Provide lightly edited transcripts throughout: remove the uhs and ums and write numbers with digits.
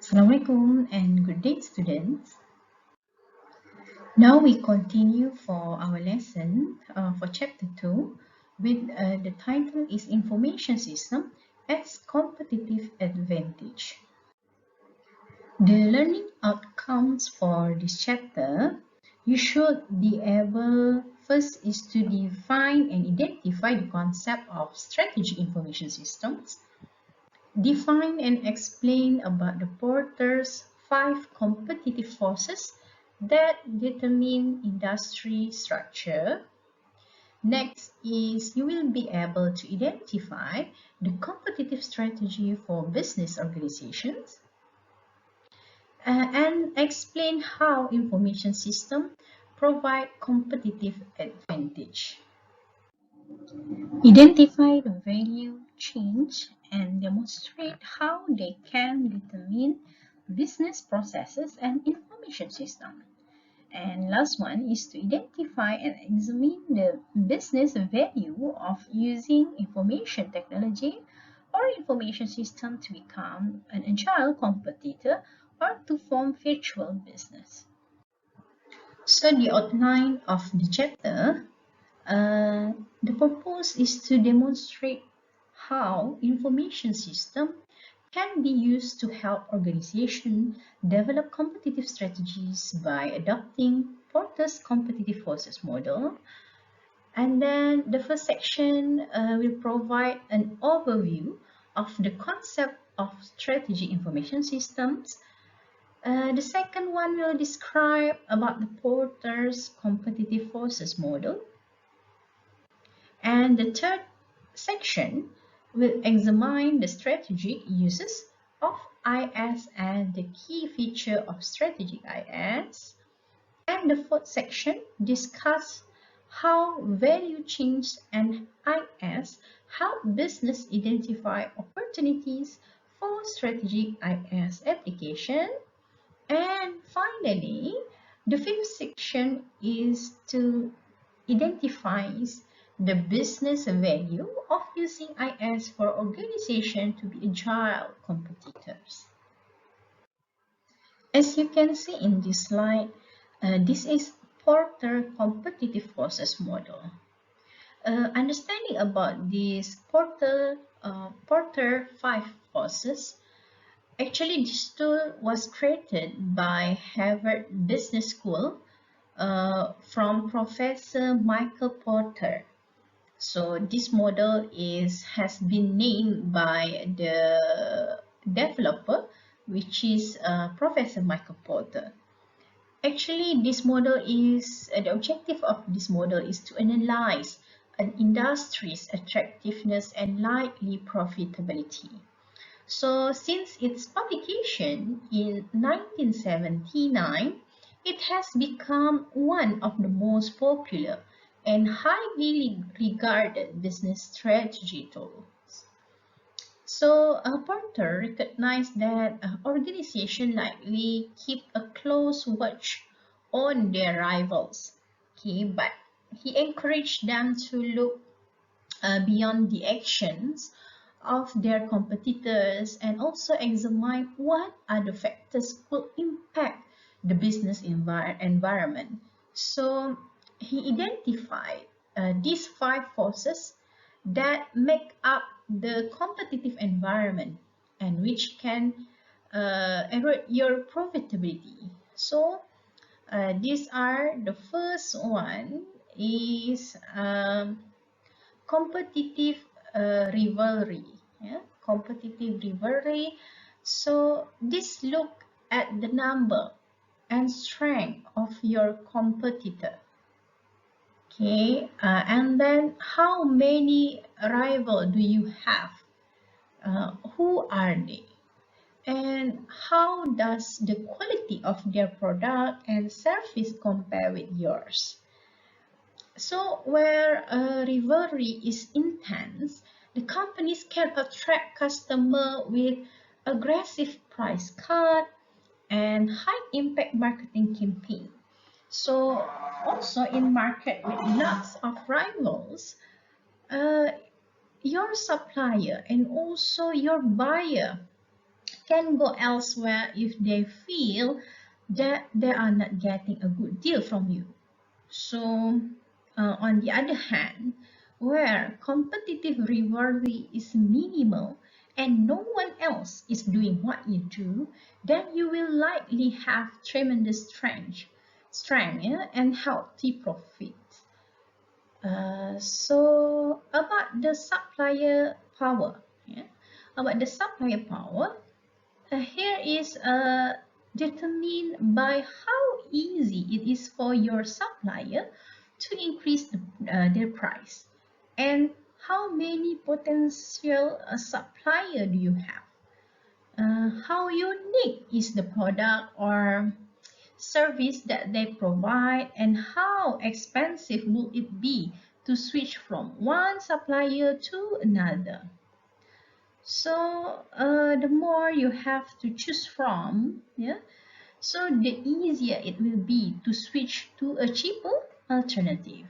Assalamualaikum and good day, students. Now we continue for our lesson for chapter 2 with the title is Information System as Competitive Advantage. The learning outcomes for this chapter, you should be able first is to define and identify the concept of strategic information systems. Define and explain about the Porter's 5 competitive forces that determine industry structure. Next is you will be able to identify the competitive strategy for business organizations and explain how information systems provide competitive advantage. Identify the value change and demonstrate how they can determine business processes and information systems. And last one is to identify and examine the business value of using information technology or information system to become an agile competitor or to form virtual business. So the outline of the chapter, the purpose is to demonstrate how information system can be used to help organizations develop competitive strategies by adopting Porter's competitive forces model. And then the first section will provide an overview of the concept of strategic information systems. The second one will describe about the Porter's competitive forces model. And the third section will examine the strategic uses of IS and the key feature of strategic IS. And the fourth section discuss how value change and IS help business identify opportunities for strategic IS application. And finally, the fifth section is to identify the business value of using IS for organization to be agile competitors. As you can see in this slide, this is Porter competitive forces model. Understanding about this Porter 5 forces, actually this tool was created by Harvard Business School from Professor Michael Porter. So this model has been named by the developer, which is Professor Michael Porter. Actually, this model is the objective of this model is to analyze an industry's attractiveness and likely profitability. So since its publication in 1979, it has become one of the most popular and highly regarded business strategy tools. So Porter recognized that organizations likely keep a close watch on their rivals, okay, but he encouraged them to look beyond the actions of their competitors and also examine what other factors could impact the business environment. So he identified these 5 forces that make up the competitive environment and which can erode your profitability. So these are the first one is competitive rivalry. Yeah? Competitive rivalry. So this look at the number and strength of your competitor. Okay, and then how many rival do you have? Who are they? And how does the quality of their product and service compare with yours? So where rivalry is intense, the companies can attract customers with aggressive price cut and high impact marketing campaign. So also in market with lots of rivals, uh, your supplier and also your buyer can go elsewhere if they feel that they are not getting a good deal from you. So, on the other hand, where competitive rivalry is minimal and no one else is doing what you do, then you will likely have tremendous strength, yeah, and healthy profit. So about the supplier power, yeah, about the supplier power, here is determined by how easy it is for your supplier to increase their price and how many potential supplier do you have. How unique is the product or service that they provide, and how expensive will it be to switch from one supplier to another. So the more you have to choose from, yeah, so the easier it will be to switch to a cheaper alternative.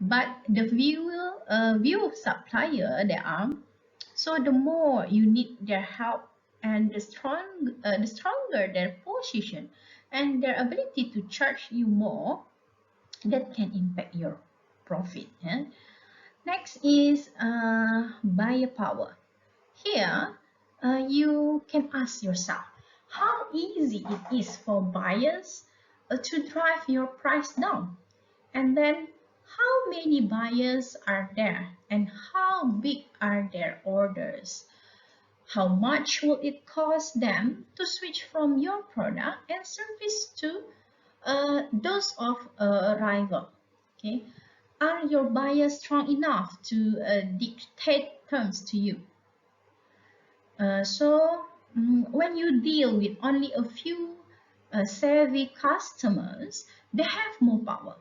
But the fewer supplier there are, so the more you need their help, and the stronger their position and their ability to charge you more, that can impact your profit. Yeah? Next is buyer power. Here, you can ask yourself how easy it is for buyers to drive your price down, and then how many buyers are there and how big are their orders. How much will it cost them to switch from your product and service to those of a rival? Okay, are your buyers strong enough to dictate terms to you? When you deal with only a few savvy customers, they have more power.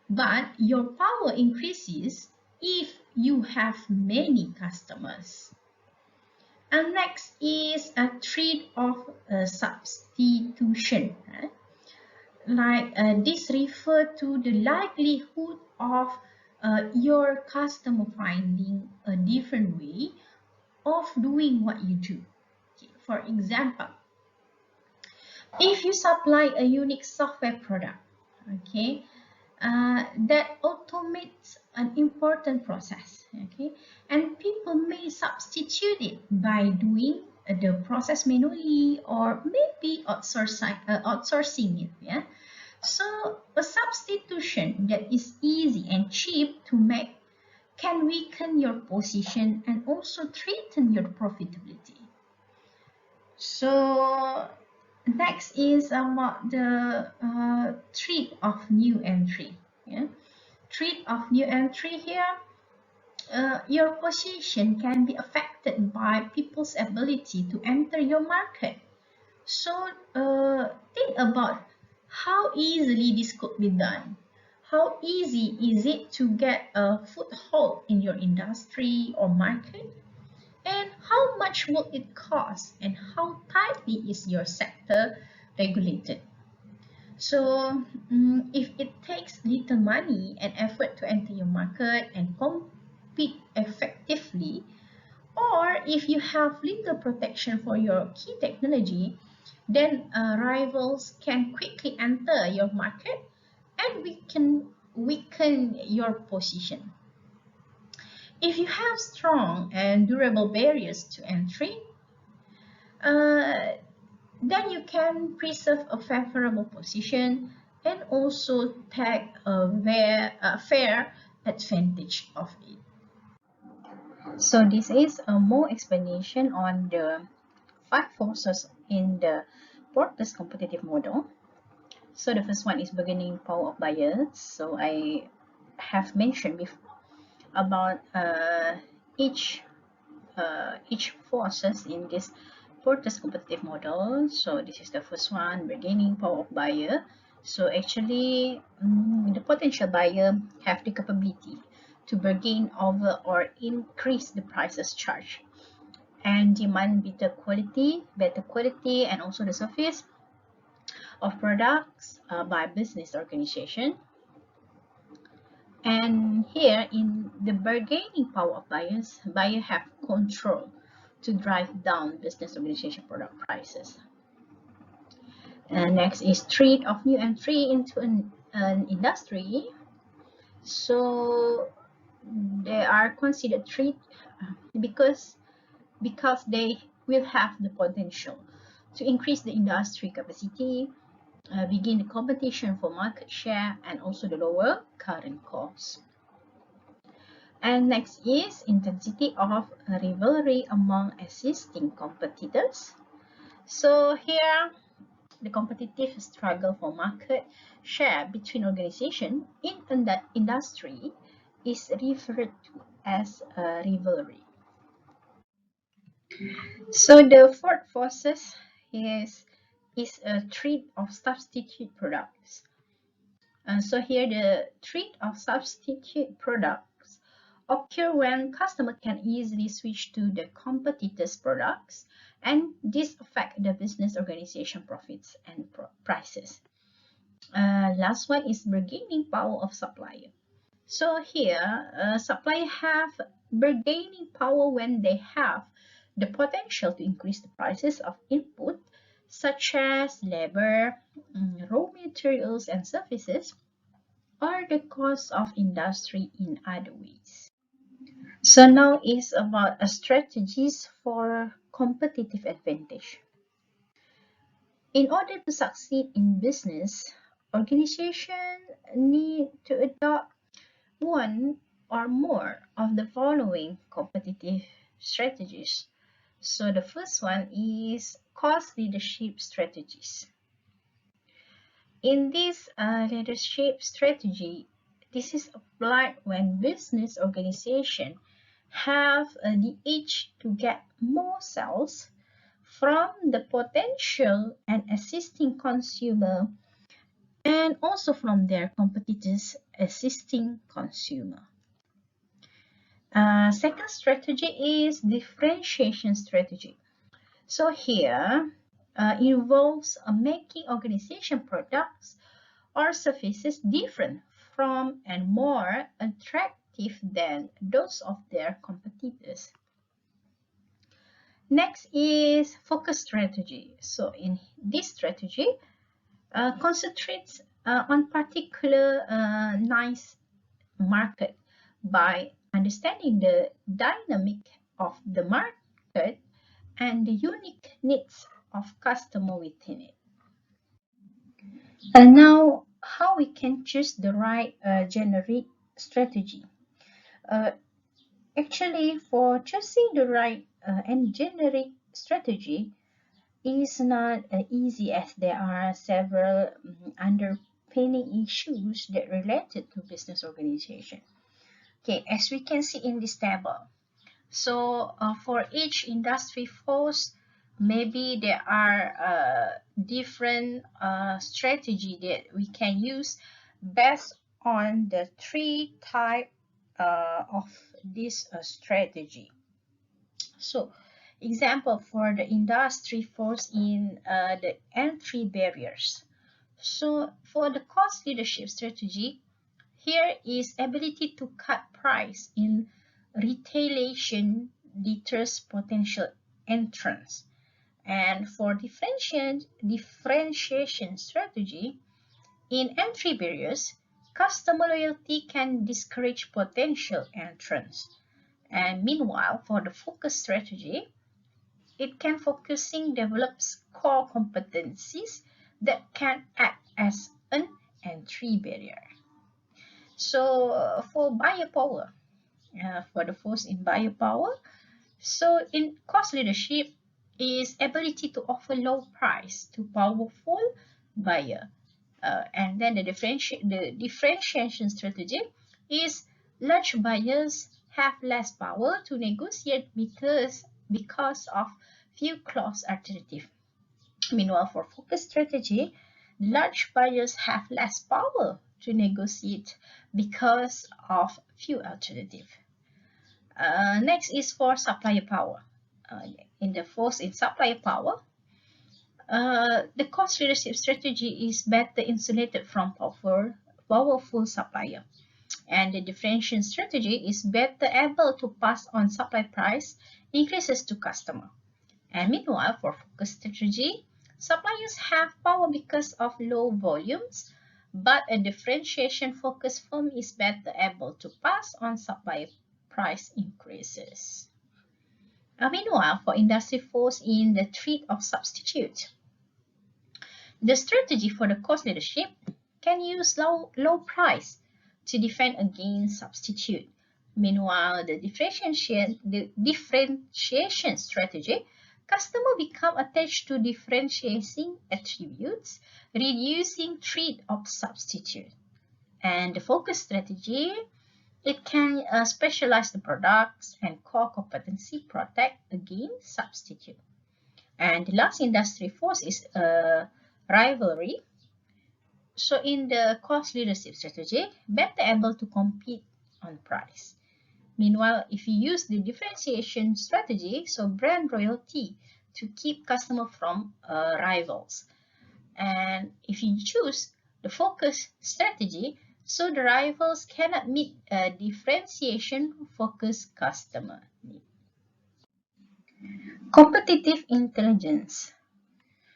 But your power increases if you have many customers. And next is a trade of substitution. This refer to the likelihood of your customer finding a different way of doing what you do. Okay, for example, if you supply a unique software product, okay, that automates an important process, okay, and people may substitute it by doing the process manually or maybe outsourcing it. Yeah, so a substitution that is easy and cheap to make can weaken your position and also threaten your profitability. So next is about the threat of new entry. Yeah? Threat of new entry here, your position can be affected by people's ability to enter your market. So think about how easily this could be done. How easy is it to get a foothold in your industry or market? And how much will it cost, and how tightly is your sector regulated? So, if it takes little money and effort to enter your market and compete effectively, or if you have little protection for your key technology, then rivals can quickly enter your market and weaken your position. If you have strong and durable barriers to entry, uh, then you can preserve a favorable position and also take a fair advantage of it. So this is a more explanation on the five forces in the Porter's competitive model. So the first one is bargaining power of buyers. So I have mentioned before about each forces in this Porter's competitive model. So this is the first one, bargaining power of buyer. So actually, the potential buyer have the capability to bargain over or increase the prices charged and demand better quality and also the service of products by business organization. And here in the bargaining power of buyers, buyers have control to drive down business organization product prices. And next is threat of new entry into an industry. So they are considered threat because they will have the potential to increase the industry capacity, begin the competition for market share, and also the lower current costs. And next is intensity of rivalry among existing competitors. So here, the competitive struggle for market share between organizations in that industry is referred to as a rivalry. So the fourth process is a threat of substitute products. And so here the threat of substitute products occur when customer can easily switch to the competitors' products, and this affect the business organization profits and prices. Last one is bargaining power of supplier. So here, suppliers have bargaining power when they have the potential to increase the prices of input such as labor, raw materials and services, or the cost of industry in other ways. So now is about strategies for competitive advantage. In order to succeed in business, organizations need to adopt one or more of the following competitive strategies. So the first one is cost leadership strategies. In this leadership strategy, this is applied when business organization have the edge to get more sales from the potential and existing consumer and also from their competitors' existing consumer. Second strategy is differentiation strategy. So here involves making organization products or services different from and more attractive than those of their competitors. Next is focus strategy. So in this strategy, concentrates on particular niche market by understanding the dynamic of the market and the unique needs of customer within it. And now, how we can choose the right generic strategy? Uh, Actually, for choosing the right and generic strategy is not easy, as there are several underpinning issues that related to business organization. Okay, as we can see in this table, so for each industry force, maybe there are different strategy that we can use based on the three type of this strategy. So, example for the industry force in the entry barriers. So, for the cost leadership strategy, here is ability to cut price in retailation deters potential entrants. And for differentiation strategy, in entry barriers, customer loyalty can discourage potential entrants. And meanwhile, for the focus strategy, it can focusing develops core competencies that can act as an entry barrier. So for buyer power, for the force in buyer power, so in cost leadership is ability to offer low price to powerful buyer. And then the differentiation strategy is large buyers have less power to negotiate because of few close alternative. Meanwhile, for focus strategy, large buyers have less power to negotiate because of few alternatives. Next is for supplier power. In the force in supplier power, the cost leadership strategy is better insulated from powerful supplier. And the differentiation strategy is better able to pass on supply price increases to customer. And meanwhile, for focus strategy, suppliers have power because of low volumes, but a differentiation focused firm is better able to pass on supply price increases. Meanwhile, for industry falls in the threat of substitute. The strategy for the cost leadership can use low price to defend against substitute. Meanwhile, the differentiation strategy, customer become attached to differentiating attributes, reducing threat of substitute. And the focus strategy, it can specialize the products and core competency protect against substitute. And the last industry force is rivalry. So in the cost leadership strategy, better able to compete on price. Meanwhile, if you use the differentiation strategy, so brand loyalty to keep customer from rivals. And if you choose the focus strategy, so the rivals cannot meet a differentiation focused customer need. Competitive intelligence.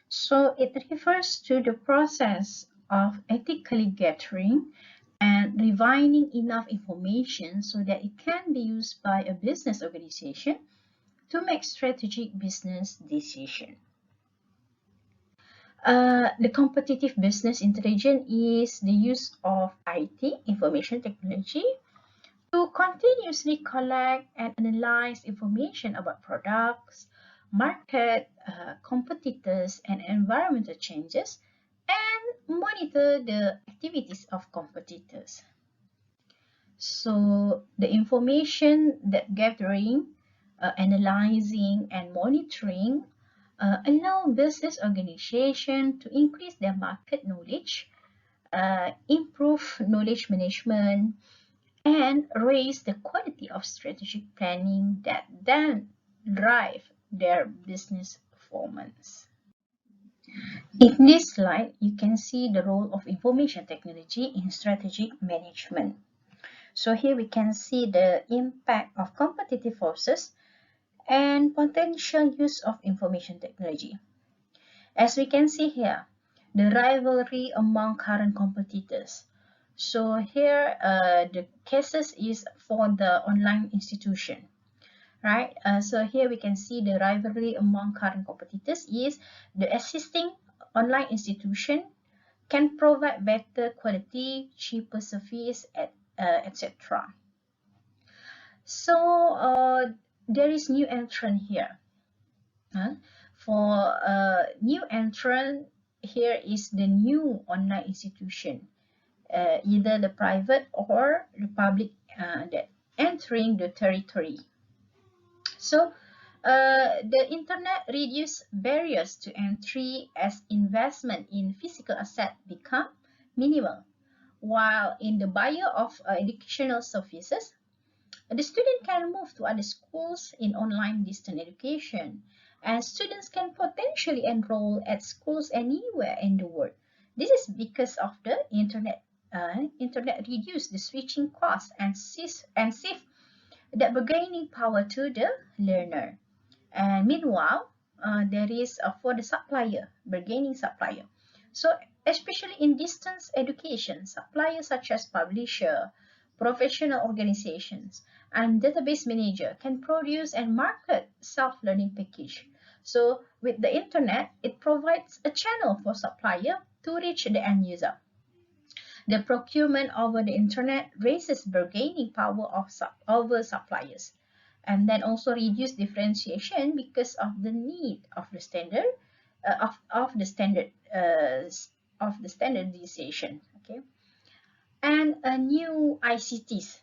So it refers to the process of ethically gathering and refining enough information so that it can be used by a business organization to make strategic business decisions. The competitive business intelligence is the use of IT, information technology, to continuously collect and analyze information about products, market, competitors, and environmental changes, and monitor the activities of competitors. So the information that gathering, analyzing, and monitoring allow business organization to increase their market knowledge, improve knowledge management, and raise the quality of strategic planning that then drive their business performance. In this slide, you can see the role of information technology in strategic management. So here we can see the impact of competitive forces and potential use of information technology. As we can see here, the rivalry among current competitors. So here the cases is for the online institution, right? So here we can see the rivalry among current competitors is the existing online institution can provide better quality, cheaper service, etc. So there is new entrant here. For new entrant, here is the new online institution. Either the private or the public that entering the territory. So the internet reduce barriers to entry as investment in physical asset become minimal, while in the buyer of educational services, the student can move to other schools in online distance education, and students can potentially enroll at schools anywhere in the world. This is because of the internet. Internet reduce the switching cost and save that bargaining power to the learner. And meanwhile, there is for the supplier, bargaining supplier. So especially in distance education, suppliers such as publisher, professional organizations, and database manager can produce and market self-learning package. So with the internet, it provides a channel for supplier to reach the end user. The procurement over the internet raises bargaining power over suppliers, and then also reduce differentiation because of the need of the standard of the standardization. Okay, and a new ICTs.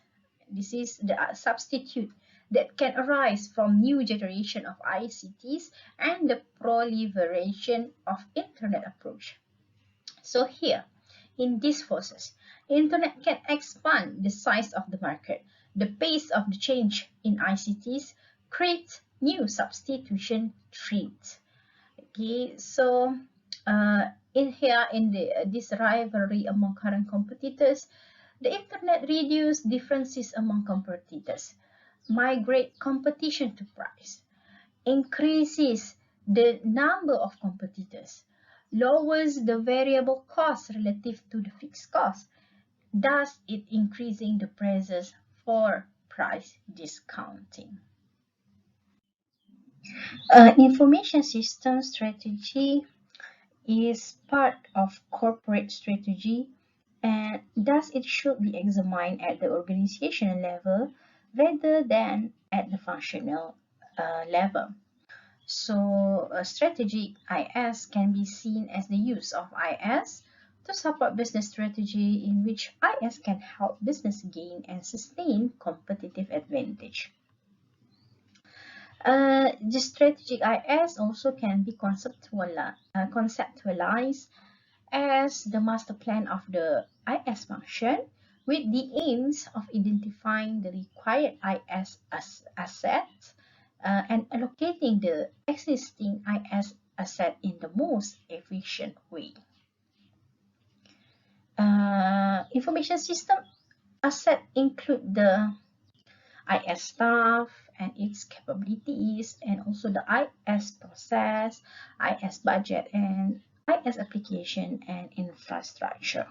This is the substitute that can arise from new generation of ICTs and the proliferation of internet approach. So here, in these forces, internet can expand the size of the market. The pace of the change in ICTs creates new substitution threats. Okay, so in here in this rivalry among current competitors, The internet reduces differences among competitors, migrate competition to price, increases the number of competitors, lowers the variable cost relative to the fixed cost, thus it increasing the prices for price discounting. Information system strategy is part of corporate strategy, and thus it should be examined at the organizational level rather than at the functional level. So a strategic IS can be seen as the use of IS to support business strategy in which IS can help business gain and sustain competitive advantage. The strategic IS also can be conceptualized as the master plan of the IS function with the aims of identifying the required IS assets and allocating the existing IS asset in the most efficient way. Information system asset include the IS staff and its capabilities, and also the IS process, IS budget, and IS application and infrastructure.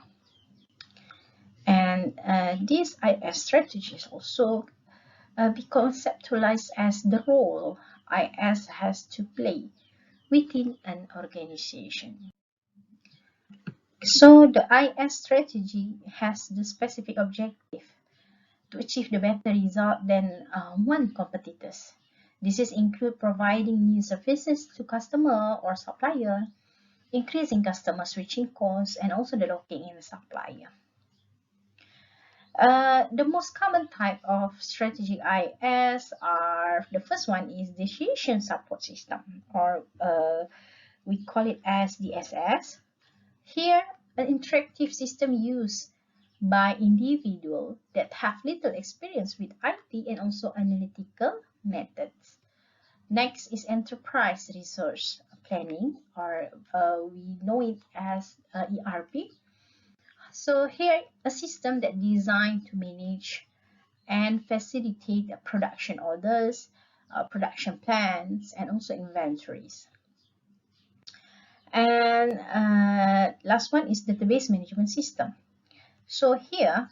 And these IS strategies also be conceptualized as the role IS has to play within an organization. So the IS strategy has the specific objective to achieve the better result than one competitors. This is include providing new services to customer or supplier, increasing customer switching costs, and also the locking in supplier. The most common type of strategic IS are, the first one is decision support system, or we call it as DSS. Here, an interactive system used by individuals that have little experience with IT and also analytical methods. Next is enterprise resource planning, or we know it as ERP. So here, a system that designed to manage and facilitate production orders, production plans, and also inventories. And last one is database management system. So here,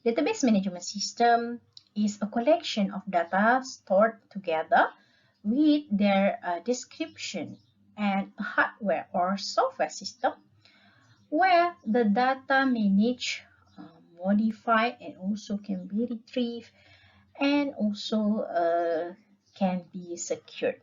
database management system is a collection of data stored together with their description and a hardware or software system where the data managed, modified, and also can be retrieved and also can be secured.